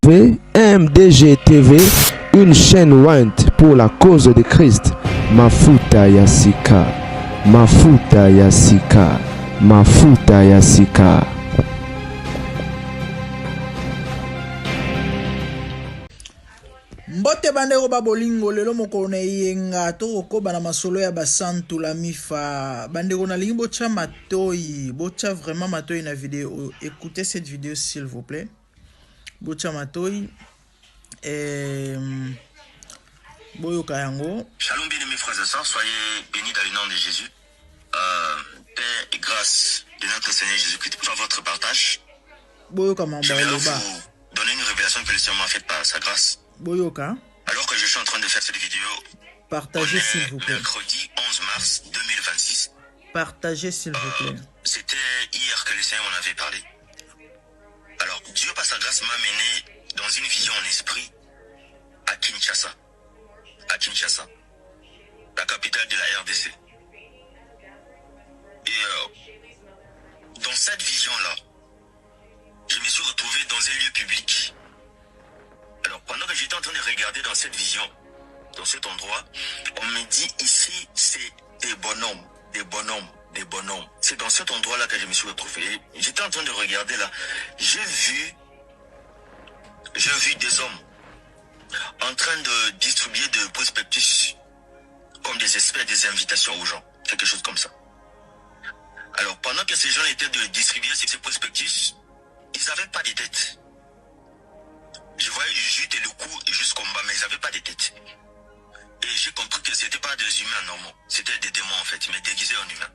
MDG TV, une chaîne Wint pour la cause de Christ. Mafuta Yasika, Mafuta Yasika, Mafuta Yasika. Mbote bandeko ba bolingo lelo moko na yenga to ko bana masolo ya basantu la mifa bandeko na lingi bocha matoi bocha vraiment matoi na vidéo. Écoutez cette vidéo s'il vous plaît. Bocha matoi boyo kayango. Shalom bien mes frères et sœurs, soyez bénis dans le nom de Jésus. Paix et grâce de notre Seigneur Jésus-Christ pour votre partage. Boyo kamamba je vais vous donner une révélation que le Seigneur m'a faite par sa grâce. Boyoka. Alors que je suis en train de faire cette vidéo, partagez s'il vous plaît. Mercredi 11 mars 2026. Partagez s'il vous plaît. C'était hier que le Seigneur m'en avait parlé. Alors, Dieu par sa grâce m'a mené dans une vision en esprit à Kinshasa. À Kinshasa, la capitale de la RDC. Et dans cette vision-là, je me suis retrouvé dans un lieu public. Alors, pendant que j'étais en train de regarder dans cette vision, dans cet endroit, on me dit ici, c'est des bonhommes, des bonhommes, des bonhommes. C'est dans cet endroit-là que je me suis retrouvé. J'étais en train de regarder là. J'ai vu des hommes en train de distribuer des prospectus comme des espèces, des invitations aux gens. Quelque chose comme ça. Alors, pendant que ces gens étaient de distribuer ces prospectus, ils n'avaient pas de tête. Je voyais juste le cou jusqu'en bas, mais ils n'avaient pas de tête. Et j'ai compris que ce n'étaient pas des humains normaux. C'était des démons en fait, mais déguisés en humains.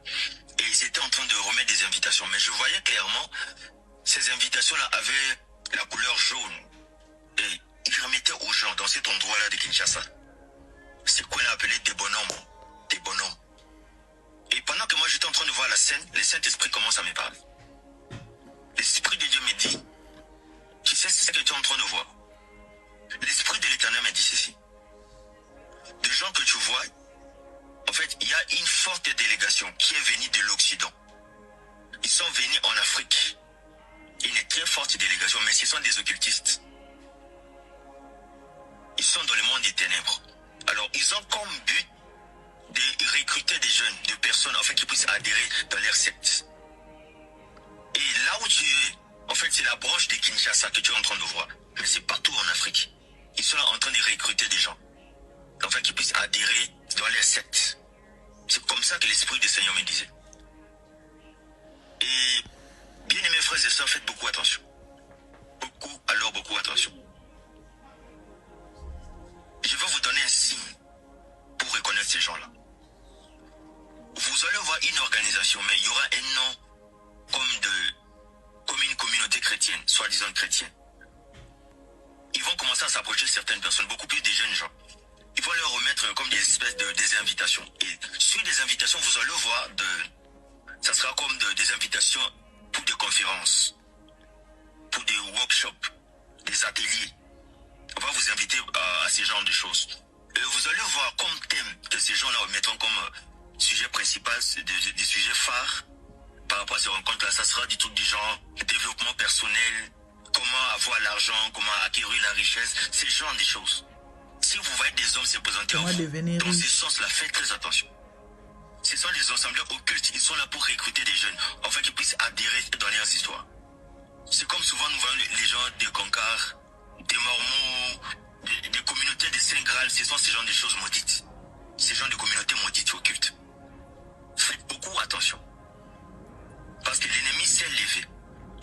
Et ils étaient en train de remettre des invitations. Mais je voyais clairement, ces invitations-là avaient la couleur jaune. Et ils remettaient aux gens dans cet endroit-là de Kinshasa. C'est quoi on appelait des bonhommes. Des bonhommes. Et pendant que moi j'étais en train de voir la scène, le Saint-Esprit commence à me parler. L'Esprit de Dieu me dit, tu sais ce que tu es en train de voir. L'Esprit de l'Éternel m'a dit ceci. Des gens que tu vois, en fait, il y a une forte délégation qui est venue de l'Occident. Ils sont venus en Afrique. Une très forte délégation, mais ce sont des occultistes. Ils sont dans le monde des ténèbres. Alors, ils ont comme but de recruter des jeunes, des personnes, en fait, qui puissent adhérer dans leur secte. Et là où tu es, en fait, c'est la branche de Kinshasa que tu es en train de voir. Mais c'est partout en Afrique. Ils sont là en train de recruter des gens. Enfin, qui puissent adhérer dans les sectes. C'est comme ça que l'Esprit du Seigneur me disait. Et, bien aimés frères et sœurs, faites beaucoup attention. Beaucoup, alors beaucoup attention. Je vais vous donner un signe pour reconnaître ces gens-là. Vous allez voir une organisation, mais il y aura un nom comme une communauté chrétienne, soi-disant chrétienne. Ils vont commencer à s'approcher de certaines personnes, beaucoup plus des jeunes gens. Ils vont leur remettre comme des espèces des invitations. Et sur des invitations, vous allez voir, ça sera comme des invitations pour des conférences, pour des workshops, des ateliers. On va vous inviter à ces genres de choses. Et vous allez voir comme thème que ces gens-là mettront comme sujet principal, des sujets phares par rapport à ces rencontres-là. Ça sera du truc du genre développement personnel, comment avoir l'argent, comment acquérir la richesse, ces genres de choses. Si vous voyez des hommes se présenter en vous, dans ce sens-là, faites très attention. Ce sont des assemblées occultes, ils sont là pour recruter des jeunes, afin qu'ils puissent adhérer dans leurs histoires. C'est comme souvent nous voyons les gens des Concards, des Mormons, des communautés de Saint Graal, ce sont ces genres de choses maudites. Ces genres de communautés maudites occultes. Faites beaucoup attention. Parce que l'ennemi s'est levé.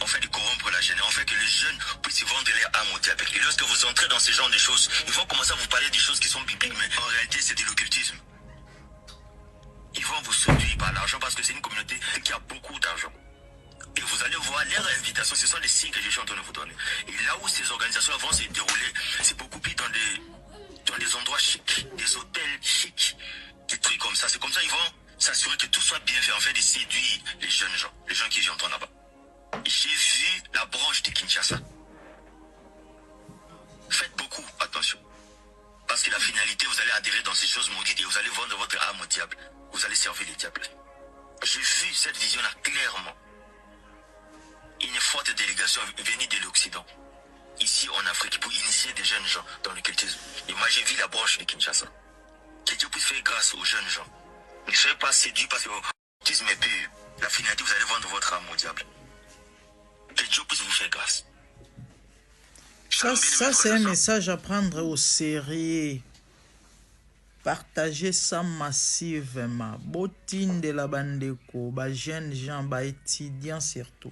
On fait de corrompre la jeunesse, on fait que les jeunes puissent vendre leur âme au diable. Et lorsque vous entrez dans ce genre de choses, ils vont commencer à vous parler des choses qui sont bibliques, mais en réalité c'est de l'occultisme. Ils vont vous séduire par l'argent parce que c'est une communauté qui a beaucoup d'argent. Et vous allez voir leurs invitations, ce sont les signes que je suis en train de vous donner. Et là où ces organisations vont se dérouler, c'est beaucoup plus dans des endroits chics, des hôtels chics, des trucs comme ça. C'est comme ça qu'ils vont s'assurer que tout soit bien fait, en fait, de séduire les jeunes gens, les gens qui viendront là-bas. J'ai vu la branche de Kinshasa. Faites beaucoup attention. Parce que la finalité, vous allez adhérer dans ces choses maudites et vous allez vendre votre âme au diable. Vous allez servir les diables. J'ai vu cette vision-là clairement. Une forte délégation venue de l'Occident, ici en Afrique. Afrique pour initier des jeunes gens dans le cultisme. Et moi, j'ai vu la branche de Kinshasa. Que Dieu puisse faire grâce aux jeunes gens. Ne soyez pas séduits parce que le cultisme est pur. La finalité, vous allez vendre votre âme au diable. Que Dieu puisse vous faire grâce. Ça c'est un message à prendre au sérieux. Partagez ça massivement. Botine de la bandeko, ba jeunes gens, ba étudiants surtout.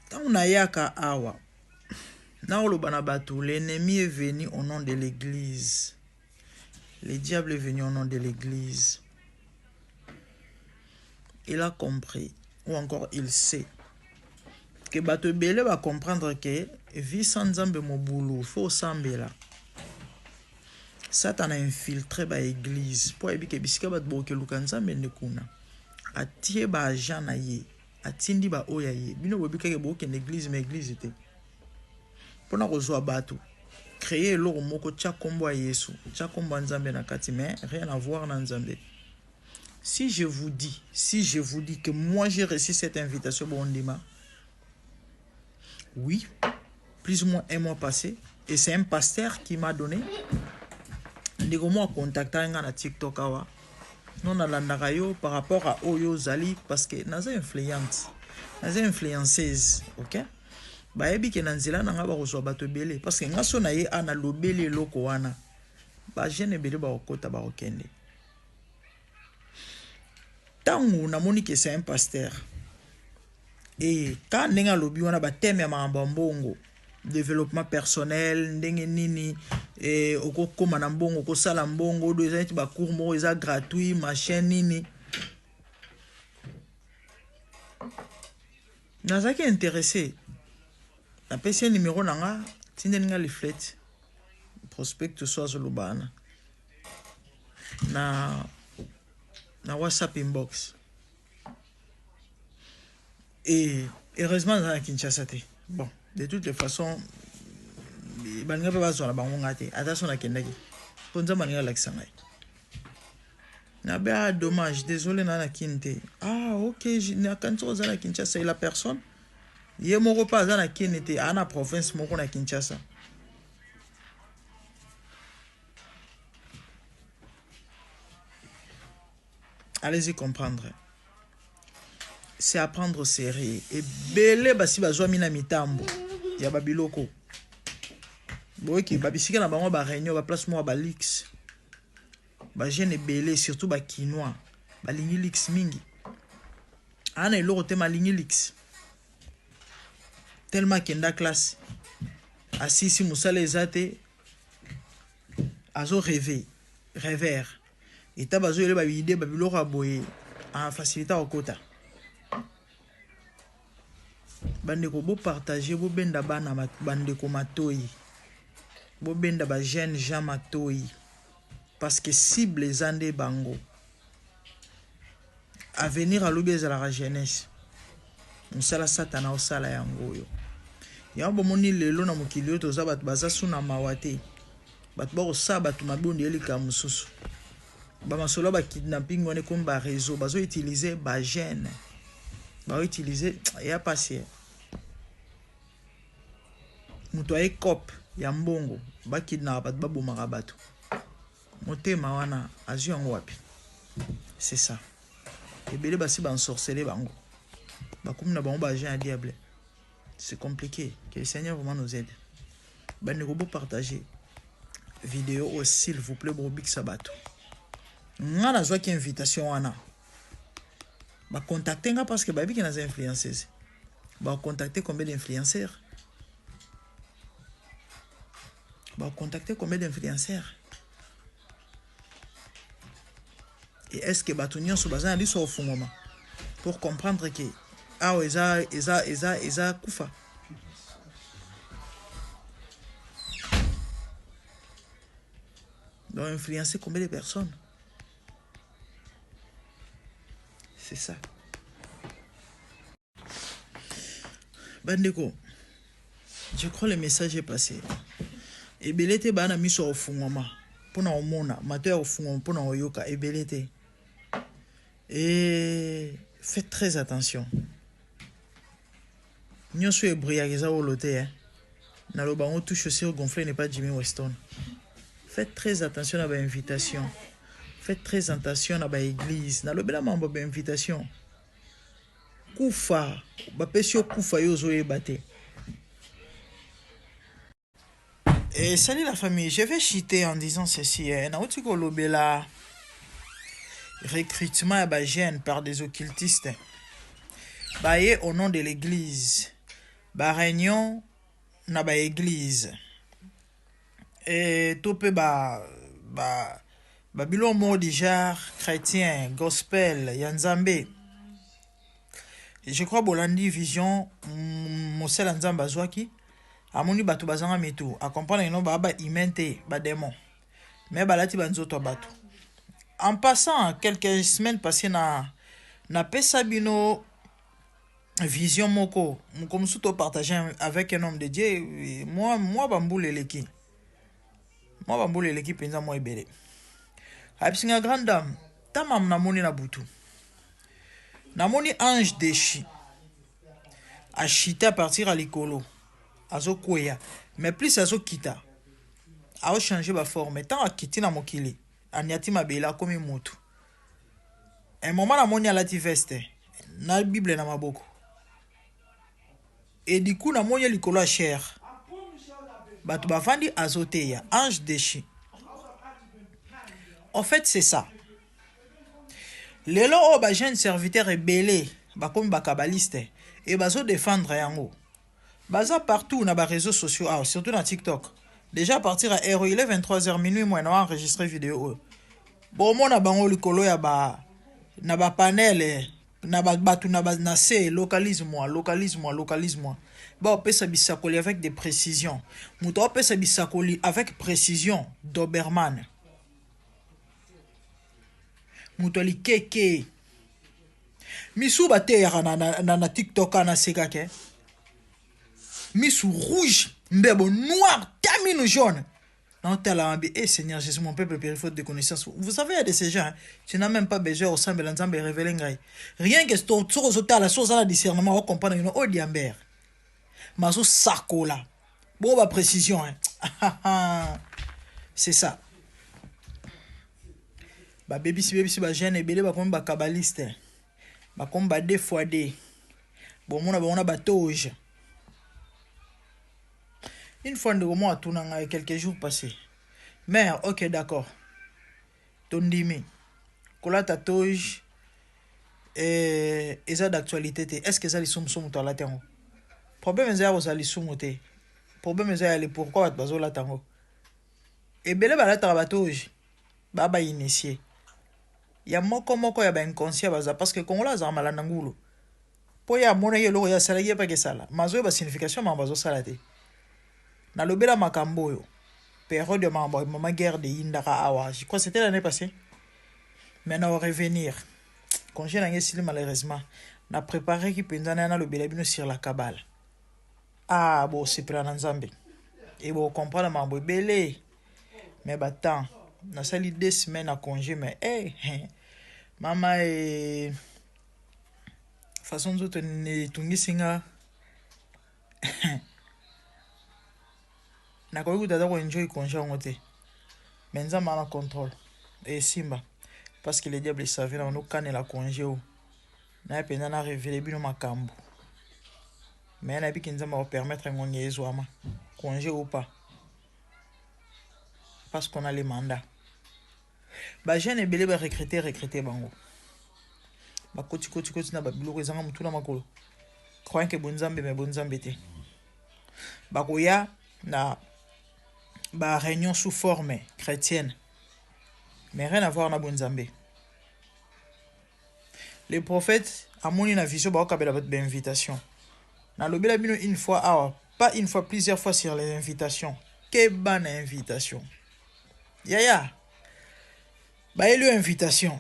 Quand on a yaka awa, l'ennemi est venu au nom de l'église. Le diable est venu au nom de l'église. Il a compris, ou encore il sait, que bato belé va comprendre que vie sans Nzambe mobulu, faut sambela. Satan a infiltré ba église pour éviter que bisika bat boke lukanzambe nekuna. Atie ba agent na ye, atindi ba oya ye. Bino bobika ke boke l'église mais église était. Pour na rejoindre bato, créer l'or moko tcha kombo Yesu, tcha kombo Nzambe na kati mais rien à voir na Nzambe. Si je vous dis que moi j'ai reçu cette invitation pour Ondima, oui, plus ou moins un mois passé, et c'est un pasteur qui m'a donné. Ndeko moi contacté na TikTok awa. Non na landaka yo par rapport à Oyo Zali parce que naza influente, naza influenceuse, OK? Ba yebi ke nanzela na nga ba ko bato belé parce que ngaso na ye ana lobeli loko wana. Ba jeune belé ba okota ba okende. Tangu na moni que c'est un pasteur. Et quand nenga lobi wana ba thème ya mbongo, développement personnel, ndenge nini et okokoma na mbongo, okosala mbongo, do ezati ba cours mo eza gratuit, machin nini. Nazaki intéressé. Na PC numéro nanga, tindeninga leaflet. Prospect soit zolobana. Na WhatsApp inbox. Et heureusement dans Kinshasa. Bon, de toutes les façons, banga pa bazwa na bango ngate, attention na kendaki. Ponza mania l'accent. Na ba dommage, désolé na kinte. Ah, OK, na kanto za na Kinshasa et la personne ye moko pa za na kinete ana province moko na Kinshasa. Allez-y comprendre. C'est à prendre au sérieux. Et belé basi bazwa mina mitambo ya babiloko. Boki babisika na bango ba réunion ba place mo ba lix. Ba jeune belé surtout ba kinois. Ba lingi lix mingi. Ana eloko te ma lingi lix. Tellement kenda classe. Asisi musale ezate azo rêveur. Et tabazo ele ba idée ba biloko aboye en facilité au quota. Bandeko bo partager bo benda bana bandeko matoi. Bo benda ba jeune gens matoi. Parce que cible les andé bango. Avenir à l'obé à la jeunesse. Musala satana osala yango yo. Yambo moni lelo na mokili yo toza bat baza suna mawate. Bat bo sa bat mabondi elika mususu. Ba masolo ba kidnapping wane comme ba réseau bazo utiliser ba jeune. Ba utiliser ya passé. Muto ay cop ya mbongo ba kidnap bat ba bomaka bato. Motema wana azu yango wapi. C'est ça. Et belé basi ban sorceler bango. Ba comme na bango ba jeune diable. C'est compliqué. Que le Seigneur vraiment nous aide. Ben ne pouvez partager vidéo s'il vous plaît pour Big Sabato. Nga na zwa ki invitation wana. Ba contacter nga parce que ba bi ki na za influenceuse. Ba contacter combien d'influenceurs? Ba contacter combien d'influenceurs? Et est-ce que ba tunyon so bazana li so ofungoma pour comprendre que ah eza kufa. Donc influencer combien de personnes? C'est ça. Bandeko, je crois le message est passé. Et belete bana miso ofungoma pona omona mato ofungoma pona oyoka et belete. Et faites très attention. nyonso ebriak eza olo te hein. Naloba on touche chaussure gonflée n'est pas Jimmy Weston. Faites très attention à l'invitation. Faites très attention à l'église. Nalobela mambo ba invitation. Kufa, ba pesio kufa yo zo ebate. Et salut la famille, je vais chiter en disant ceci. Naouti ko lobela recrutement à Bagène par des occultistes. Baye au nom de l'église. Ba réunion na ba église. Et topé Babylon mot déjà chrétien, gospel, yanzambe. Je crois Bolandi vision Mosel Nzamba Zwaki. Amoni batu bazanga metu. A comprendre ino baba imente ba démon. Mais balati banzoto batu. En passant quelques semaines passées na pesabino vision moko comme tout partager avec un homme de Dieu moi bamboule l'équipe. Moi bamboule l'équipe penza moi ebele. Absinga grande dame tamam namoni na butu. Namoni ange déchi. A chita à partir à l'icolo. Azo kweya. Mais plus azo kita. A changer ba forme. Tant a kiti na mokili. Aniati mabela comme motu. Un moment namoni alati veste. Na Bible na maboko. Et du coup namoni l'icolo a cher. Batu bafandi azoteya. Ange déchi. En fait c'est ça. Lelo o ba jeune serviteur rebelle. Ba comme ba kabbaliste. Et bazo défendre yango. Baza partout na ba réseaux sociaux, surtout dans TikTok. Déjà à partir à RO, il est 23h minuit, moi on a enregistré vidéo. Bon moi na bango likolo ya ba na ba panel na ba batu na ba na se localise-moi. Ba pesa bisakoli avec des précisions. Muto pesa bisakoli avec précision Doberman. Muto li keke. Misu ba te na TikTok na sekake. Misu rouge, mbebo noir, termine jaune. Non, tel ambi, Seigneur Jésus, mon peuple périt faute de connaissance. Vous savez, il y a de ces gens, tu n'as même pas besoin au sein de l'ensemble révélé. Rien que ce la chose à la discernement, on comprend une autre diamber. Mazo sakola. Bon, bah, précision, c'est ça. Bah, baby, si, bah, jeune et belé, bah, comme bah, kabbaliste. Bah, comme bah, 2x2. Bon, on a bah, toge. Une fois de moi, tout dans quelques jours passés. Mais, ok, d'accord. Tondimi. Kola tatouage. Et ça d'actualité. Est-ce que ça les somme somme la terre? Problème est ça les somme te. Problème est ça pourquoi tu vas la tango. Et belé bala tatouage. Baba initié. Ya moko ya ba inconscient baza parce que quand on la za malana ngulo. Po ya mona yelo ya sala ye pa ke sala. Mazo ba signification ma bazo sala te. Na lobela makambo yo. Période de ma guerre de Indara Awa. Je crois que c'était l'année passée. Maintenant, on va revenir. Quand j'ai l'année malheureusement, on a préparé qui pendant na lobela bino sur la Kabbale. Ah, bon, c'est pour un Zambie. Et bon, comprendre ma belé. Mais bah, tant. On a sali 2 semaines à congé, mais maman est. Façon de te tungi singa. Na kwa hiyo tata ko enjoy congé ngote. Menza mala contrôle et simba parce que le diable savait na okane la congé o. Na pena na révéler bino makambo. Mais na biki nzamba va permettre ngonye ezwama. Congé ou pas. Parce qu'on a les mandats. Ba jeune et belé ba recruter bango. Ba koti na ba biloko ezanga mutu na makolo. Croyant que bonzambe mais bonzambe te. Ba koya na ba réunion sous forme chrétienne. Mais rien à voir na bonzambe. Les prophètes a moni na vision ba okabela votre invitation. Na lobela bino une fois pas une fois plusieurs fois sur les invitations. Que bonne invitation. Yaya. Ba elu invitation.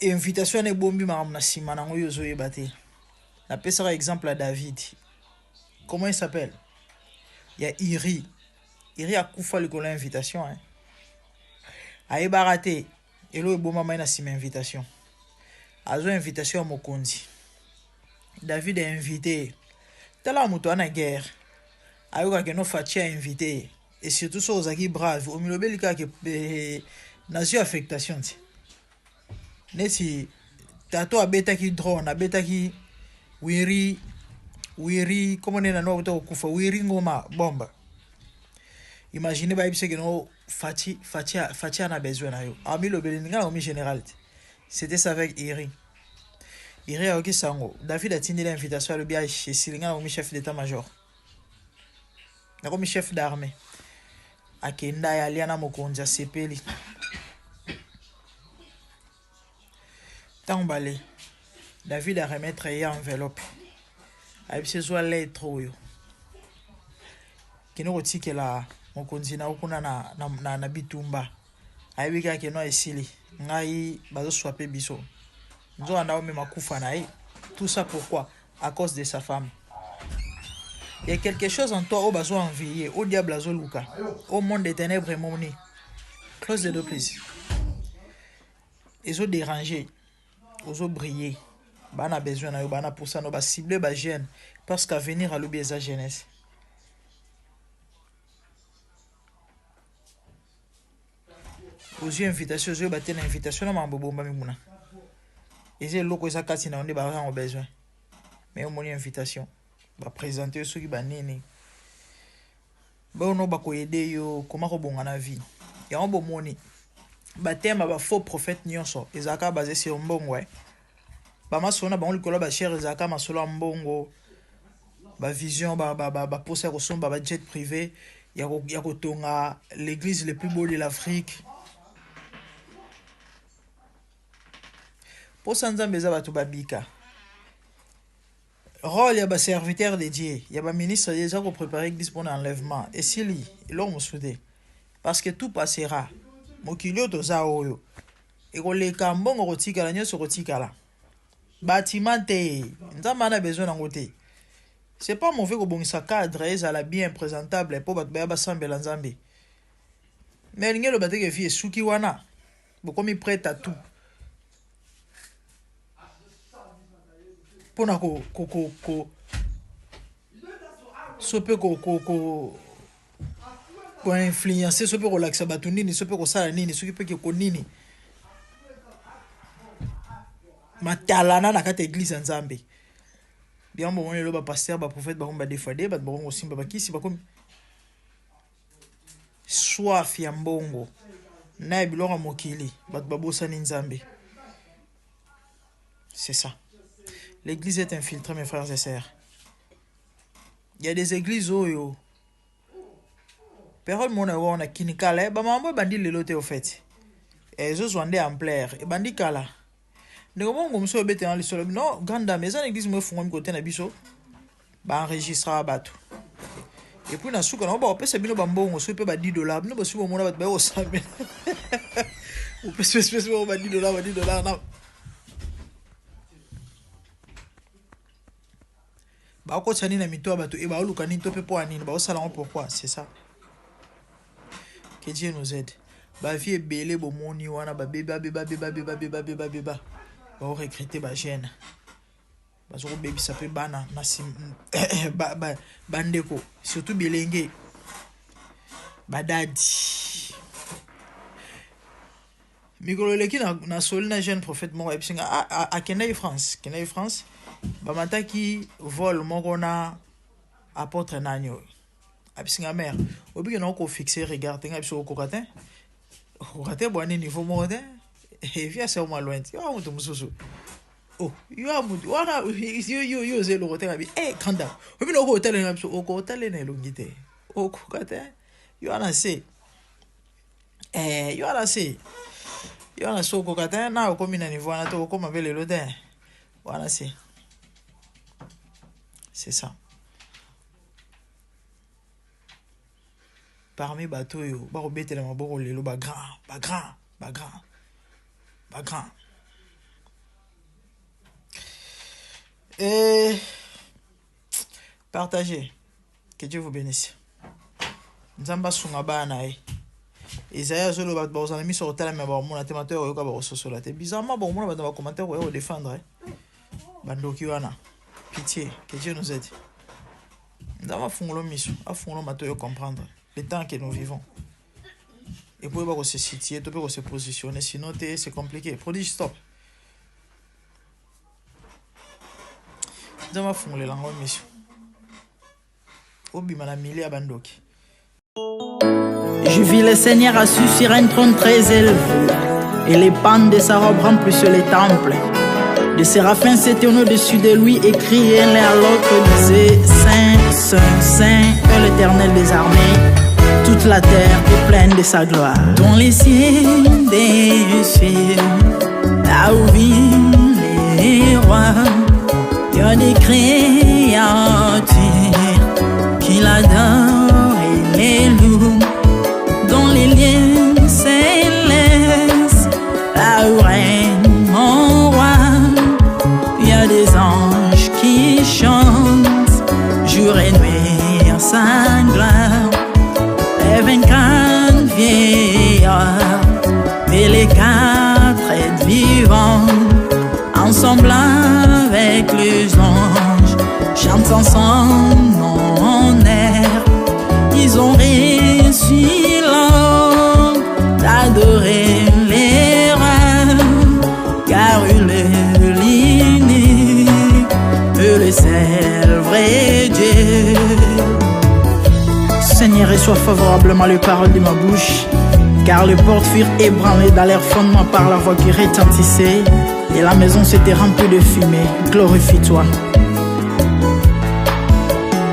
Invitation ne bombi ma na sima na ngoyo zo yebate. Na pesa exemple à David. Comment il s'appelle? Il y a Iri. Iri a kufa le kola invitation hein. Aye barate elo eboma mai na sima invitation. Azo invitation à Mokondi. David est invité tala moto ana guerre ayoka ke no faci a invité et surtout so ozaki brave omilobeli kaka nazwi affectation ti neti tato abetaki drone abetaki wiri comment nena no to kufa wiri ngoma bomba. Imaginez ba ibse que no faci ana besoin na yo amilobeli nga omi général. C'était ça avec Iri a ok sango David a tindi l'invitation à le bien chez Silinga omi chef d'état-major na comme chef d'armée akenda ya liana mokonzi sepeli tambale David a remettre ya enveloppe abise zo lettre oyo kino kotikela mokonzi na okuna na bitumba ayebika ke no esili ngai bazo swape biso nzo anda o mema kufa na ye. Tout ça pourquoi? À cause de sa femme. Il y a quelque chose en toi au besoin envier, au diable azo luka, au monde des ténèbres moni. Close de deux prises. Ils ont dérangé, ils ont brillé. Bana besoin na yo bana pour ça no ba cibler ba jeune parce qu'à venir à l'oublier sa jeunesse. Aux yeux invitation, aux yeux battre l'invitation na mambo bomba mimuna. Et c'est loko esa kati na onde ba en besoin. Mais au moins invitation. Ba présenter ceux qui ba nini. Ba ono ba ko aider yo comment ko bonga na vie. Ya on bo moni. Ba thème ba faux prophète nyonso. Ezaka basé sur mbongo ouais. Ba masona ba on likolo ba cher ezaka masolo mbongo. Ba vision ba poser au son ba jet privé. Ya ko tonga l'église le plus beau de l'Afrique. Pour ça nzambe za batu babika. Rôle ya ba serviteur de Dieu, ya ba ministre déjà pour préparer l'église pour l'enlèvement. Et si lui, l'homme soudé. Parce que tout passera. Mokilio toza oyo. Et ko leka mbongo kotika la nyoso kotika la. Bâtiment te. Nzamba na besoin na ngote. C'est pas mauvais ko bongisa cadre ezala bien présentable pour ba ba sambela nzambe. Mais ngelo bateke vie suki wana. Bokomi prête à tout. Pona ko sope ko influencer sope ko relaxer batu nini sope ko sala nini soki pe ko nini matalana na kata église nzambe bien bon le ba pasteur ba prophète ba komba defade ba bongo simba ba kisi ba kom soif ya mbongo na biloko mokili ba bosa ni nzambe. C'est ça. L'église est infiltrée, mes frères et sœurs. Il y a des églises où personne on a kinikala ba mambo bandi lelote au fait. Et zo zwande ampleur et bandi kala. Ndeko bongo mso bete dans l'isolo. Non, ganda mais en église mo fungo côté na biso ba enregistrer bato. Et puis na suka na ba opesa bino ba mbongo so pe ba $10. Bino ba subo mona ba o 100,000. Ou pe espèce ba $10 na. Ba ko tsani na mito bato e ba oluka ni to pe po anini ba osala pourquoi c'est ça. Que Dieu nous aide. Ba vie belé bo moni wana ba beba ba recruter ba jeune. Ba zo baby ça peut bana na sim bandeko surtout bilenge ba dadi. Mikolo leki na solina jeune prophète mo epsinga a Kenai France ba mataki vol moko na apôtre nanyo abisinga mère obi na ko fixer regarder nga biso ko katin bwana niveau mode et via c'est au moins loin yo amutu mususu oh yo amutu wana yo zelo ko tena bi kanda obi no ko hotel na biso ko hotel na longite ko katin yo ana se yo ana so ko katin na ko mina niveau na to ko mabele lo de wana se. C'est ça. Parmi bateau yo, ba robete la maboko lelo ba grand. Et partagez. Que Dieu vous bénisse. Nzamba sunga bana e. Isaïa zolo ba bozana mi sur tala me ba mona temateur yo ka ba sosola te. Bizarrement ba mona ba commentaire yo défendre. Bandoki wana. Pitié, que Dieu nous aide. Dans ma fonction mission, à fond ma toi comprendre le temps que nous vivons. Et pour pas se situer, tu peux se positionner, sinon c'est compliqué. Prodige stop. Dans ma fonction la mission. Obi manamili abandoki. Je vis le Seigneur assis sur un trône très élevé, et les pans de sa robe remplissent les temples. Des séraphins s'étaient au-dessus de lui et criaient l'un à l'autre, disaient Saint, Saint, Saint est l'Éternel des armées. Toute la terre est pleine de sa gloire. Dans les cieux des cieux, là où vivent les rois, il y a des créatures qui l'adorent et les louent. Dans les lieux célestes, là où règne mon roi, il y a des anges qui chantent jour et nuit en sa gloire. Les 24 vieillards et les 4 êtres vivants, ensemble avec les anges, chantent ensemble en air. Ils ont réussi l'homme d'adorer les rois, car il est l'unique, le seul vrai Dieu. Seigneur, reçois favorablement les paroles de ma bouche, car les portes furent ébranlées dans leur fondement par la voix qui retentissait, et la maison s'était remplie de fumée. Glorifie-toi.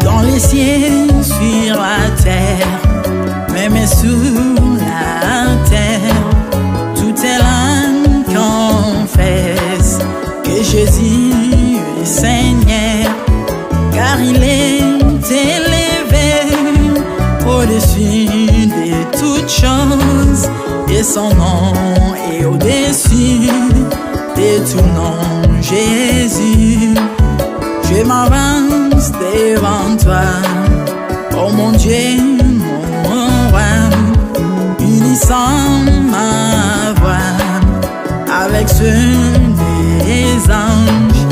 Dans les cieux, sur la terre, même sous la terre, toute langue confesse que Jésus est Seigneur, car il est élevé au-dessus de toutes choses, et son nom est au-dessus de tout nom. Jésus, je m'avance devant toi, oh mon Dieu, mon roi, unissant ma voix avec ceux des anges,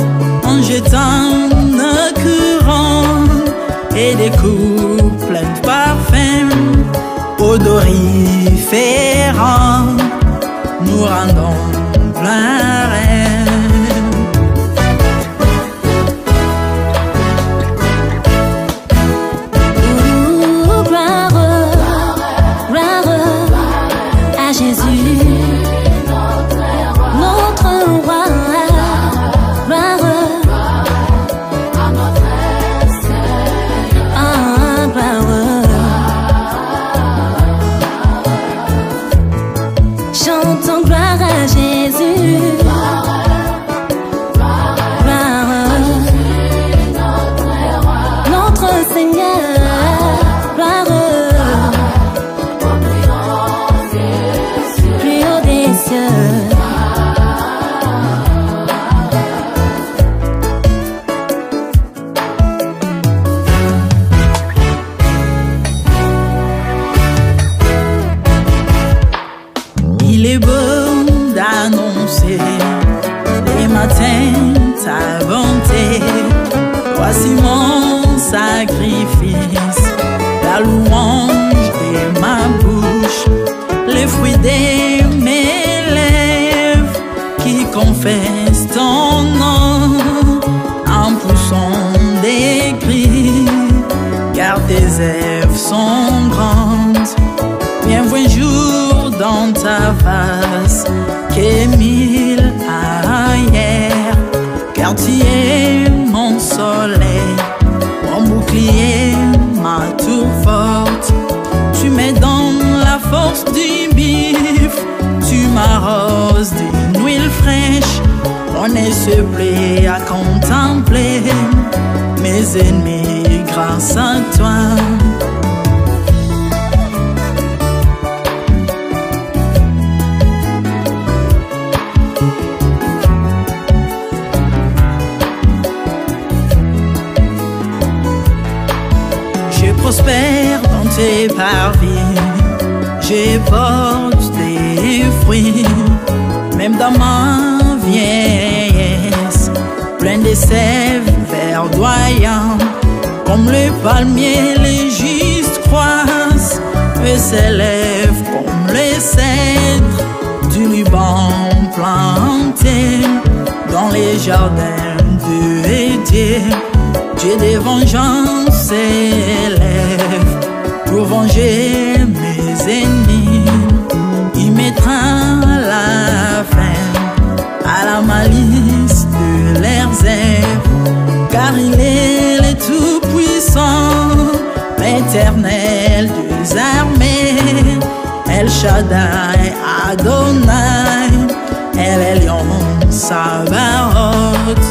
en jetant nos couronnes et des coups pleins de parfums odoriférants, nous rendons gloire. Chantons gloire à Jésus. ta bonté. Voici mon sacrifice, la louange de ma bouche, les fruits de mes lèvres qui confessent ton nom en poussant des cris, car tes œuvres sont grandes. Bienvenue jour dans ta face, que mille ailleurs, car tu es mon soleil, mon bouclier, ma tour forte. Tu me donnes la force du bif, tu m'arroses d'une huile fraîche. On ne se plaît à contempler mes ennemis grâce à toi. Je prospère dans tes parvis, je porte des fruits, même dans ma vieillesse, plein de sève verdoyant, Comme le palmier, les justes croissent et s'élèvent comme les cèdres du Liban planté dans les jardins de Dieu. Dieu des vengeances s'élève pour venger mes ennemis. Il mettra la fin à la malice de leurs œuvres, car il est le Tout-Puissant, l'Éternel des armées, El Shaddai Adonai, El Elyon Sabaoth.